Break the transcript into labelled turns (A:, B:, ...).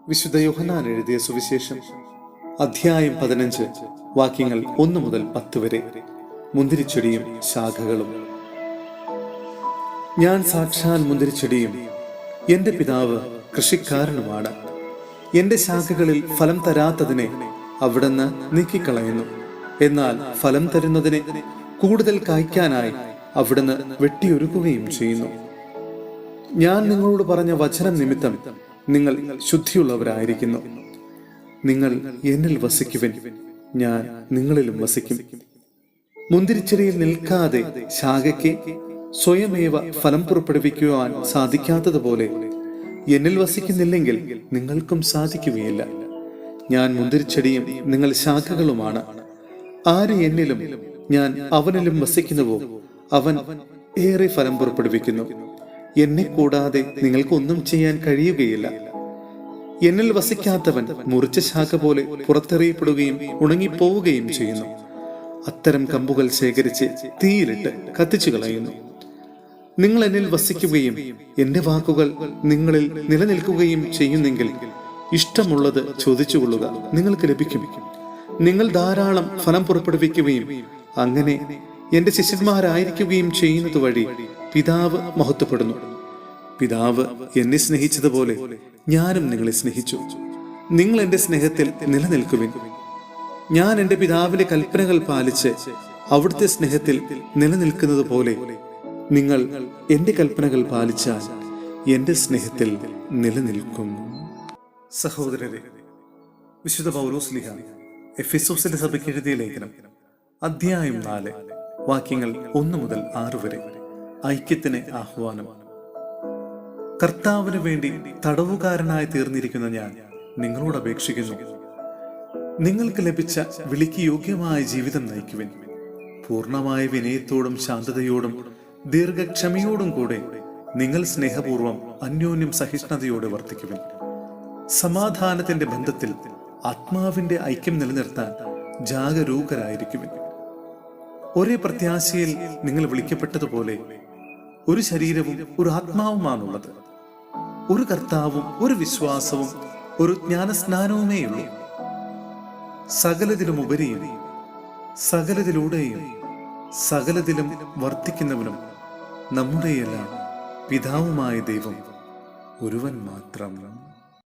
A: വിശുദ്ധ യോഹന്നാൻ എഴുതിയ സുവിശേഷം അധ്യായം 15 വാക്യങ്ങൾ 1 മുതൽ 10 വരെ. മുന്തിരിച്ചെടിയും ശാഖകളും. ഞാൻ സാക്ഷാൽ മുന്തിരിച്ചെടിയും എന്റെ പിതാവ് കൃഷിക്കാരനുമാണ്. എന്റെ ശാഖകളിൽ ഫലം തരാത്തതിനെ അവിടുന്ന് നീക്കിക്കളയുന്നു. എന്നാൽ ഫലം തരുന്നതിനെ കൂടുതൽ കായ്ക്കാനായി അവിടുന്ന് വെട്ടിയൊരുക്കുകയും ചെയ്യുന്നു. ഞാൻ നിങ്ങളോട് പറഞ്ഞ വചനം നിമിത്തം നിങ്ങൾ ശുദ്ധിയുള്ളവരായിരിക്കുന്നു. നിങ്ങൾ എന്നിൽ വസിക്കുവിൻ, ഞാൻ നിങ്ങളിലും വസിക്കും. മുന്തിരിച്ചെടിയിൽ നിൽക്കാതെ ശാഖയ്ക്ക് സ്വയമേവ ഫലം പുറപ്പെടുവിക്കുവാൻ സാധിക്കാത്തതുപോലെ എന്നിൽ വസിക്കുന്നില്ലെങ്കിൽ നിങ്ങൾക്കും സാധിക്കുകയില്ല. ഞാൻ മുന്തിരിച്ചെടിയും നിങ്ങൾ ശാഖകളുമാണ്. ആര് എന്നിലും ഞാൻ അവനിലും വസിക്കുന്നുവോ അവൻ ഏറെ ഫലം പുറപ്പെടുവിക്കുന്നു. എന്നെ കൂടാതെ നിങ്ങൾക്കൊന്നും ചെയ്യാൻ കഴിയുകയില്ല. എന്നിൽ വസിക്കാത്തവൻ മുറിച്ച ശാഖ പോലെ പുറത്തെറിയപ്പെടുകയും ഉണങ്ങിപ്പോവുകയും ചെയ്യുന്നു. അത്തരം കമ്പുകൾ ശേഖരിച്ച് തീയിലിട്ട് കത്തിച്ചു കളയുന്നു. നിങ്ങൾ എന്നിൽ വസിക്കുകയും എന്റെ വാക്കുകൾ നിങ്ങളിൽ നിലനിൽക്കുകയും ചെയ്യുന്നെങ്കിൽ ഇഷ്ടമുള്ളത് ചോദിച്ചുകൊള്ളുക, നിങ്ങൾക്ക് ലഭിക്കും. നിങ്ങൾ ധാരാളം ഫലം പുറപ്പെടുവിക്കുകയും അങ്ങനെ എന്റെ ശിഷ്യന്മാരായിരിക്കുകയും ചെയ്യുന്നത് വഴി പിതാവ് മഹത്വപ്പെടുന്നു. പിതാവ് എന്നെ സ്നേഹിച്ചതുപോലെ ഞാനും നിങ്ങളെ സ്നേഹിച്ചു. നിങ്ങൾ എന്റെ സ്നേഹത്തിൽ നിലനിൽക്കുവിൻ. ഞാൻ എന്റെ പിതാവിന്റെ കൽപ്പനകൾ പാലിച്ച് അവിടുത്തെ സ്നേഹത്തിൽ നിലനിൽക്കുന്നത് പോലെ നിങ്ങൾ എന്റെ കൽപ്പനകൾ പാലിച്ചാൽ എന്റെ സ്നേഹത്തിൽ നിലനിൽക്കും. സഹോദരരെ, വിശുദ്ധ പൗലോസ്ലീഹ എഫെസോസിലെ സഭയ്ക്ക് എഴുതിയ ലേഖനം അധ്യായം 4 വാക്യങ്ങൾ 1 മുതൽ 6 വരെ. ഐക്യത്തിന് ആഹ്വാനം. കർത്താവിന് വേണ്ടി തടവുകാരനായി തീർന്നിരിക്കുന്ന ഞാൻ നിങ്ങളോട് അപേക്ഷിക്കുന്നു, നിങ്ങൾക്ക് ലഭിച്ച വിളിക്ക് യോഗ്യമായ ജീവിതം നയിക്കുവിൻ. പൂർണ്ണമായ വിനയത്തോടും ശാന്തതയോടും ദീർഘക്ഷമയോടും കൂടെ നിങ്ങൾ സ്നേഹപൂർവം അന്യോന്യം സഹിഷ്ണുതയോടെ വർത്തിക്കുവിൻ. സമാധാനത്തിന്റെ ബന്ധത്തിൽ ആത്മാവിന്റെ ഐക്യം നിലനിർത്താൻ ജാഗരൂകരായിരിക്കുവിൻ. ഒരേ പ്രത്യാശയിൽ നിങ്ങൾ വിളിക്കപ്പെട്ടതുപോലെ ഒരു ശരീരവും ഒരു ആത്മാവുമാണുള്ളത്. ഒരു കർത്താവും ഒരു വിശ്വാസവും ഒരു ജ്ഞാനസ്നാനവുമേയുള്ളൂ. സകലതിലുമുപരിയും സകലതിലൂടെയും സകലതിലും വർത്തിക്കുന്നവനും നമ്മുടെയെല്ലാം പിതാവുമായ ദൈവം ഒരുവൻ മാത്രം.